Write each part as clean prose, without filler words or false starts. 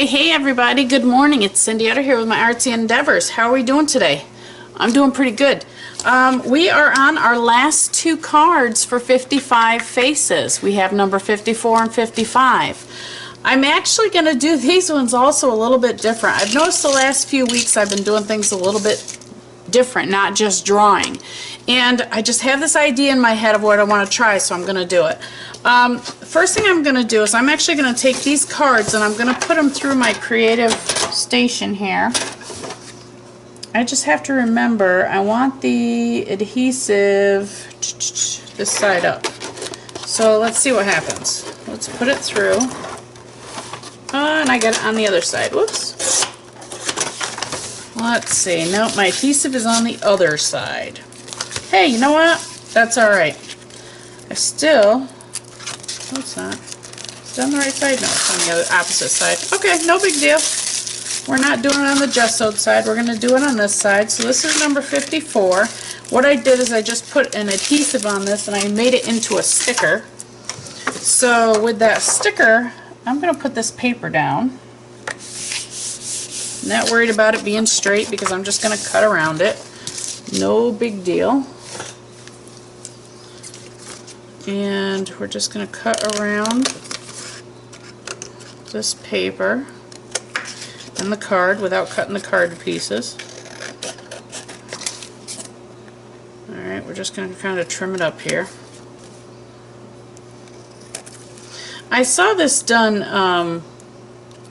Hey everybody, good morning. It's Cindy Utter here with my artsy endeavors. How are we doing today? I'm doing pretty good. We are on our last two cards for 55 faces. We have number 54 and 55. I'm actually going to do these ones also a little bit different. I've noticed the last few weeks I've been doing things a little bit different, not just drawing. And I just have this idea in my head of what I want to try, so I'm going to do it. First thing I'm going to do is I'm actually going to take these cards and I'm going to put them through my creative station here. I just have to remember I want the adhesive this side up. So let's see what happens. Let's put it through. And I got it on the other side. Whoops. Let's see. Nope, my adhesive is on the other side. Hey, you know what? That's alright. I still... No, it's not. Is it on the right side? No, it's on the other opposite side. Okay, no big deal. We're not doing it on the just sewed side. We're going to do it on this side. So this is number 54. What I did is I just put an adhesive on this and I made it into a sticker. So with that sticker, I'm going to put this paper down. Not worried about it being straight because I'm just going to cut around it. No big deal. And we're just going to cut around this paper and the card without cutting the card to pieces. Alright, we're just going to kind of trim it up here. I saw this done,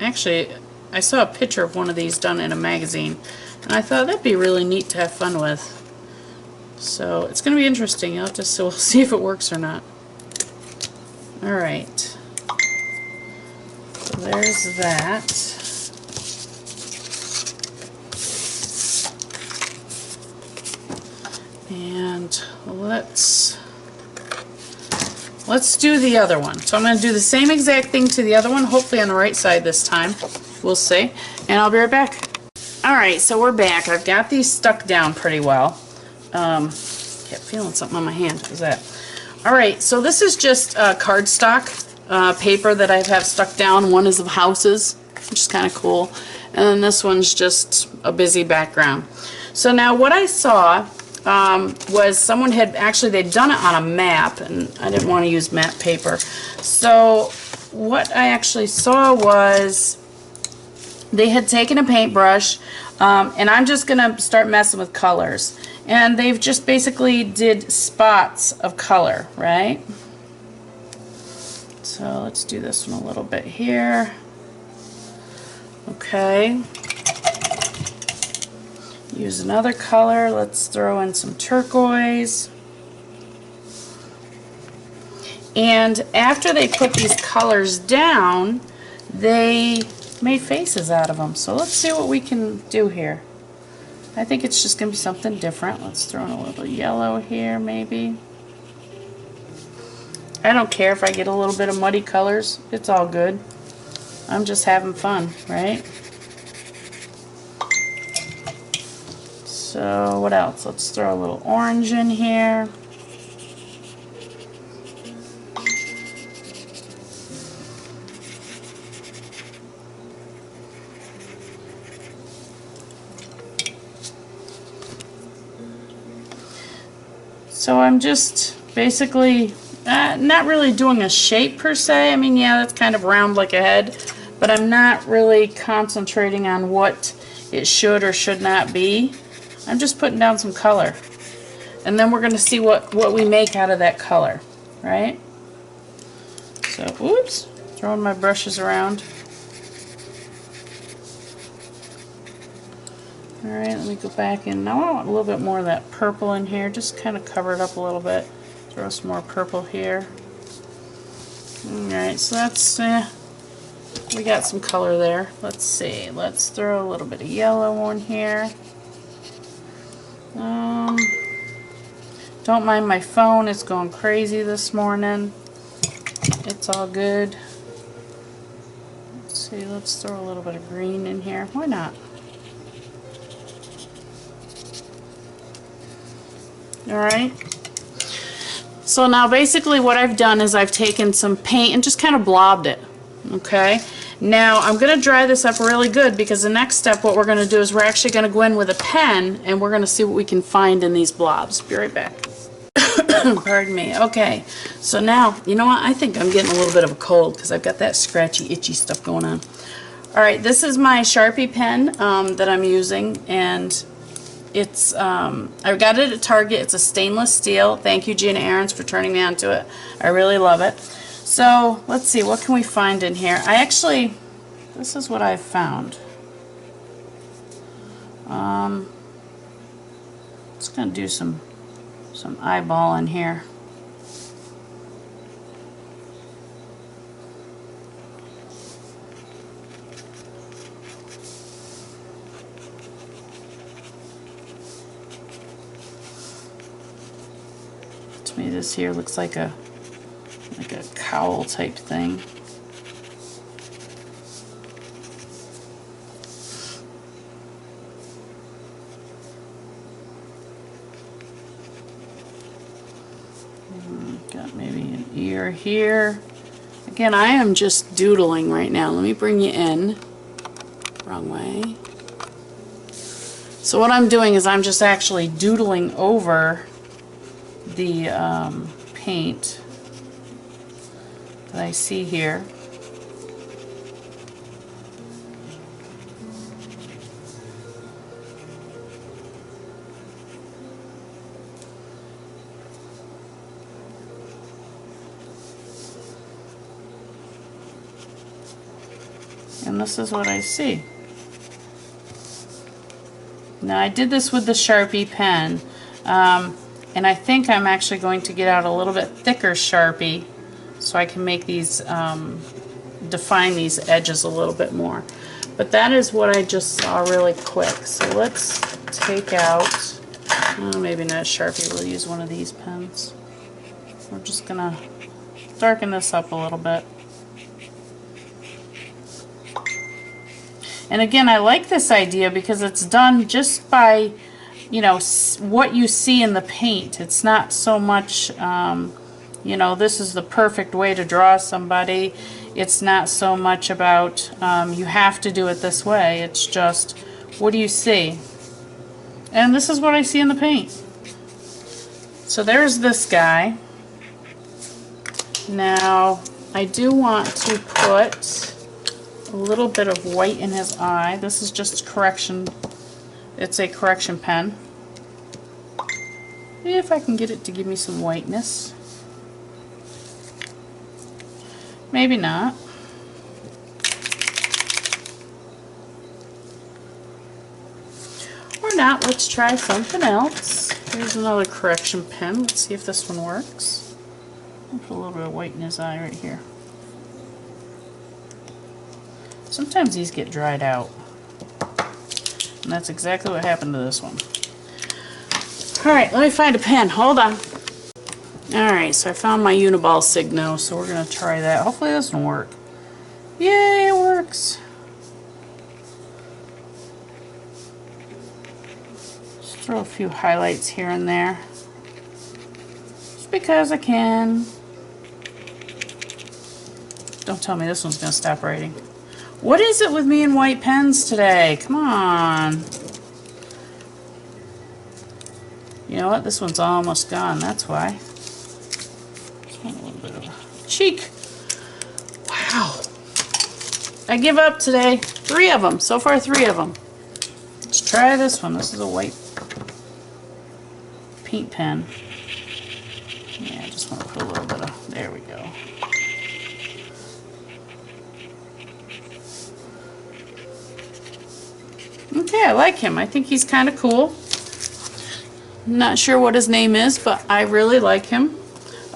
actually I saw a picture of one of these done in a magazine and I thought that'd be really neat to have fun with. So it's going to be interesting. You'll have to we'll see if it works or not. Alright. So there's that. And let's do the other one. So I'm going to do the same exact thing to the other one, hopefully on the right side this time. We'll see. And I'll be right back. Alright, so we're back. I've got these stuck down pretty well. Kept feeling something on my hand. What was that? Alright, so this is just cardstock paper that I have stuck down. One is of houses, which is kind of cool. And then this one's just a busy background. So now what I saw was someone had actually, they'd done it on a map, and I didn't want to use map paper. So what I actually saw was they had taken a paintbrush, and I'm just going to start messing with colors. And they've just basically did spots of color, right? So let's do this one a little bit here. Okay. Use another color. Let's throw in some turquoise. And after they put these colors down, they made faces out of them. So let's see what we can do here. I think it's just going to be something different. Let's throw in a little yellow here, maybe. I don't care if I get a little bit of muddy colors. It's all good. I'm just having fun, right? So what else? Let's throw a little orange in here. So I'm just basically not really doing a shape per se. I mean, yeah, that's kind of round like a head, but I'm not really concentrating on what it should or should not be. I'm just putting down some color. And then we're going to see what we make out of that color, right? So, oops, throwing my brushes around. Alright, let me go back in. Now I want a little bit more of that purple in here. Just kind of cover it up a little bit. Throw some more purple here. Alright, so that's, we got some color there. Let's see. Let's throw a little bit of yellow on here. Don't mind my phone. It's going crazy this morning. It's all good. Let's see. Let's throw a little bit of green in here. Why not? Alright, so now basically what I've done is I've taken some paint and just kind of blobbed it. Okay, now I'm going to dry this up really good, because the next step, what we're going to do is we're actually going to go in with a pen and we're going to see what we can find in these blobs. Be right back. Pardon me. Okay, so now, you know what? I think I'm getting a little bit of a cold because I've got that scratchy, itchy stuff going on. Alright, this is my Sharpie pen that I'm using, and it's, I got it at Target. It's a stainless steel. Thank you, Gina Ahrens, for turning me on to it. I really love it. So, let's see, what can we find in here? This is what I've found. Just going to do some eyeballing here. To me, this here looks like a cowl type thing. Got maybe an ear here. Again, I am just doodling right now. Let me bring you in. Wrong way. So what I'm doing is I'm just actually doodling over the paint that I see here. And this is what I see. Now I did this with the Sharpie pen, and I think I'm actually going to get out a little bit thicker Sharpie so I can make these, define these edges a little bit more. But that is what I just saw really quick. So let's take out, maybe not Sharpie, we'll use one of these pens. We're just going to darken this up a little bit. And again, I like this idea because it's done just by, you know, what you see in the paint. It's not so much, you know, this is the perfect way to draw somebody. It's not so much about you have to do it this way. It's just, what do you see? And this is what I see in the paint. So there's this guy. Now, I do want to put a little bit of white in his eye. This is just correction. It's a correction pen. If I can get it to give me some whiteness. Maybe not. Or not. Let's try something else. Here's another correction pen. Let's see if this one works. I'll put a little bit of white in his eye right here. Sometimes these get dried out. And that's exactly what happened to this one. Alright, let me find a pen. Hold on. Alright, so I found my Uniball Signo, so we're going to try that. Hopefully this one will work. Yay, it works. Just throw a few highlights here and there. Just because I can. Don't tell me this one's going to stop writing. What is it with me and white pens today? Come on. You know what? This one's almost gone. That's why. Just want a little bit of a cheek. Wow. I give up today. 3 of them. So far, 3 of them. Let's try this one. This is a white paint pen. Yeah, I just want to put a little bit of... There we go. Okay, I like him. I think he's kind of cool. Not sure what his name is, but I really like him.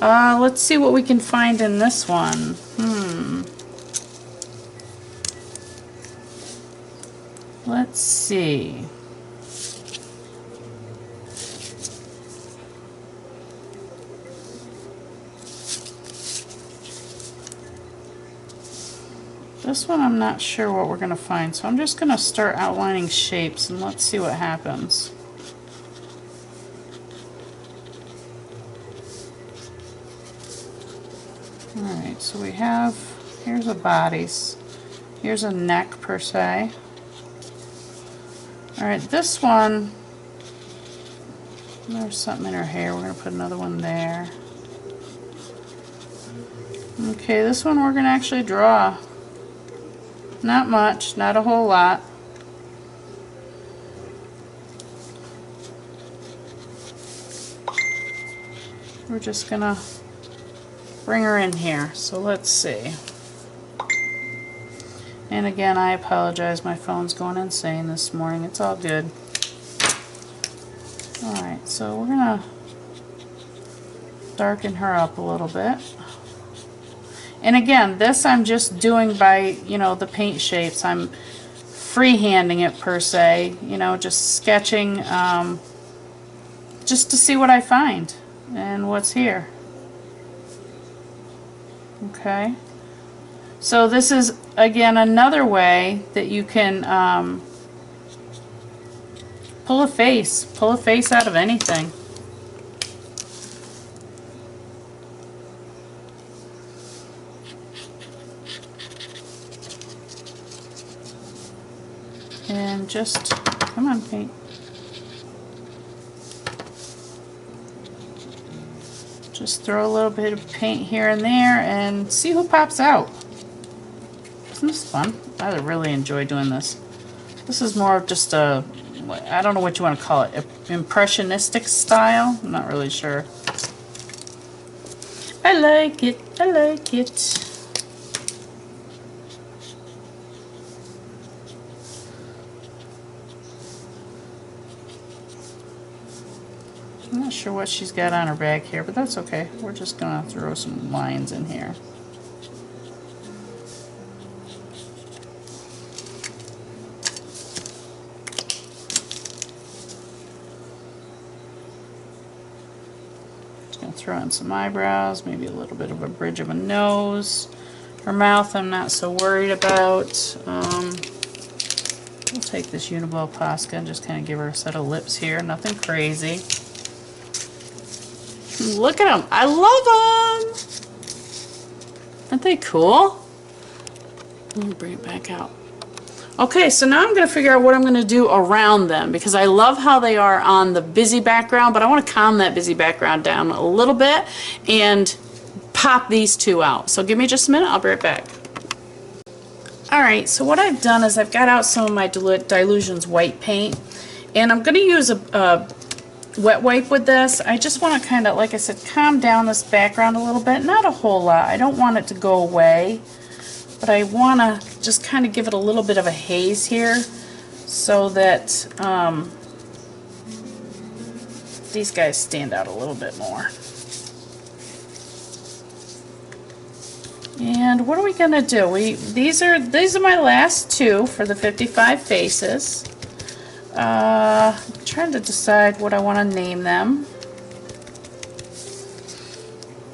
Let's see what we can find in this one. Let's see. This one I'm not sure what we're going to find, so I'm just going to start outlining shapes and let's see what happens. Alright, so we have Here's a bodies. Here's a neck per se. Alright, this one, there's something in her hair. We're going to put another one there. Okay, this one we're going to actually draw. Not much, not a whole lot. We're just going to bring her in here. So let's see. And again, I apologize, my phone's going insane this morning. It's all good. Alright, so we're going to darken her up a little bit. And again, this I'm just doing by, you know, the paint shapes. I'm freehanding it per se, you know, just sketching just to see what I find and what's here. Okay. So this is, again, another way that you can pull a face out of anything. And just, come on, paint. Just throw a little bit of paint here and there and see who pops out. Isn't this fun? I really enjoy doing this. This is more of just a, I don't know what you want to call it, impressionistic style. I'm not really sure. I like it. I like it. I'm not sure what she's got on her back here, but that's okay. We're just going to throw some lines in here. Just going to throw in some eyebrows, maybe a little bit of a bridge of a nose. Her mouth I'm not so worried about. We'll take this Uniball Posca and just kind of give her a set of lips here. Nothing crazy. Look at them. I love them. Aren't they cool? Let me bring it back out. Okay, so now I'm going to figure out what I'm going to do around them because I love how they are on the busy background, but I want to calm that busy background down a little bit and pop these two out. So give me just a minute. I'll be right back. Alright, so what I've done is I've got out some of my Dilutions white paint, and I'm going to use a wet wipe with this. I just want to kind of, like I said, calm down this background a little bit. Not a whole lot. I don't want it to go away, but I want to just kind of give it a little bit of a haze here so that these guys stand out a little bit more. And what are we going to do? These are my last two for the 55 faces. I'm trying to decide what I want to name them.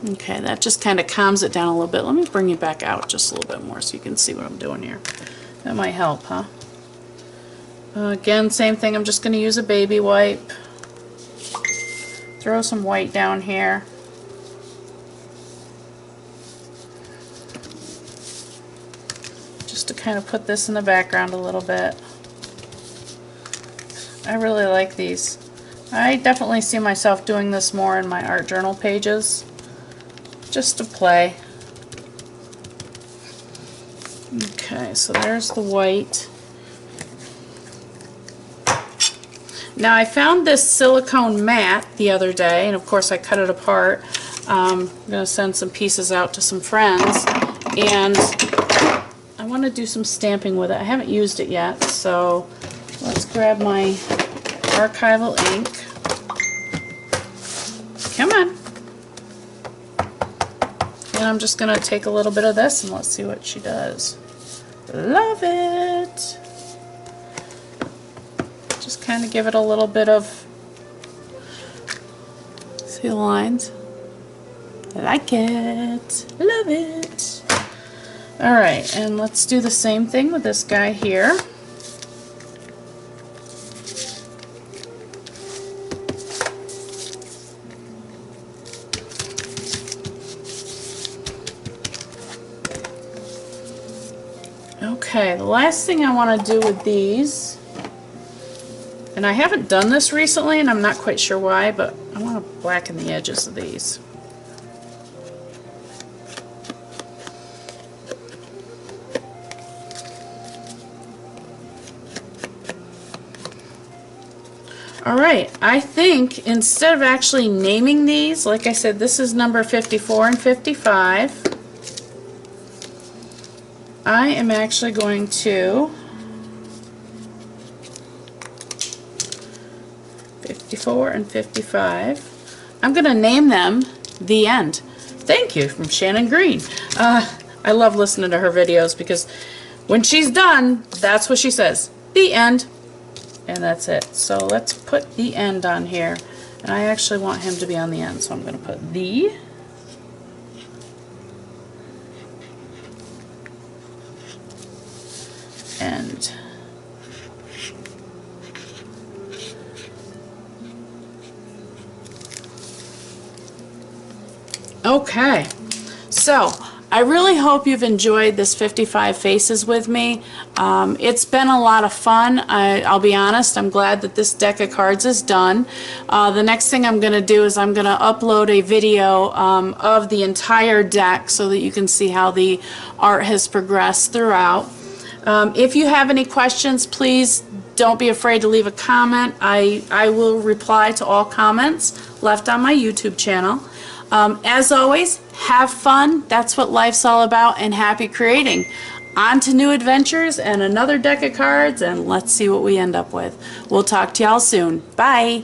Okay, that just kind of calms it down a little bit. Let me bring you back out just a little bit more so you can see what I'm doing here. That might help, huh? Again, same thing. I'm just going to use a baby wipe. Throw some white down here. Just to kind of put this in the background a little bit. I really like these. I definitely see myself doing this more in my art journal pages, just to play. Okay, so there's the white. Now I found this silicone mat the other day, and of course I cut it apart. I'm going to send some pieces out to some friends, and I want to do some stamping with it. I haven't used it yet, so let's grab my archival ink. Come on. And I'm just going to take a little bit of this and let's see what she does. Love it. Just kind of give it a little bit of, see the lines? I like it. Love it. Alright, and let's do the same thing with this guy here. Okay, the last thing I want to do with these, and I haven't done this recently and I'm not quite sure why, but I want to blacken the edges of these. Alright, I think instead of actually naming these, like I said, this is number 54 and 55, I am actually going to 54 and 55, I'm going to name them The End. Thank you, from Shannon Green. I love listening to her videos because when she's done, that's what she says. The end. And that's it. So let's put The End on here. And I actually want him to be on the end, so I'm going to put The End. Okay, so I really hope you've enjoyed this 55 faces with me. It's been a lot of fun. I'll be honest, I'm glad that this deck of cards is done. The next thing I'm going to do is I'm going to upload a video of the entire deck so that you can see how the art has progressed throughout. If you have any questions, please don't be afraid to leave a comment. I will reply to all comments left on my YouTube channel. As always, have fun. That's what life's all about, and happy creating. On to new adventures and another deck of cards, and let's see what we end up with. We'll talk to y'all soon. Bye.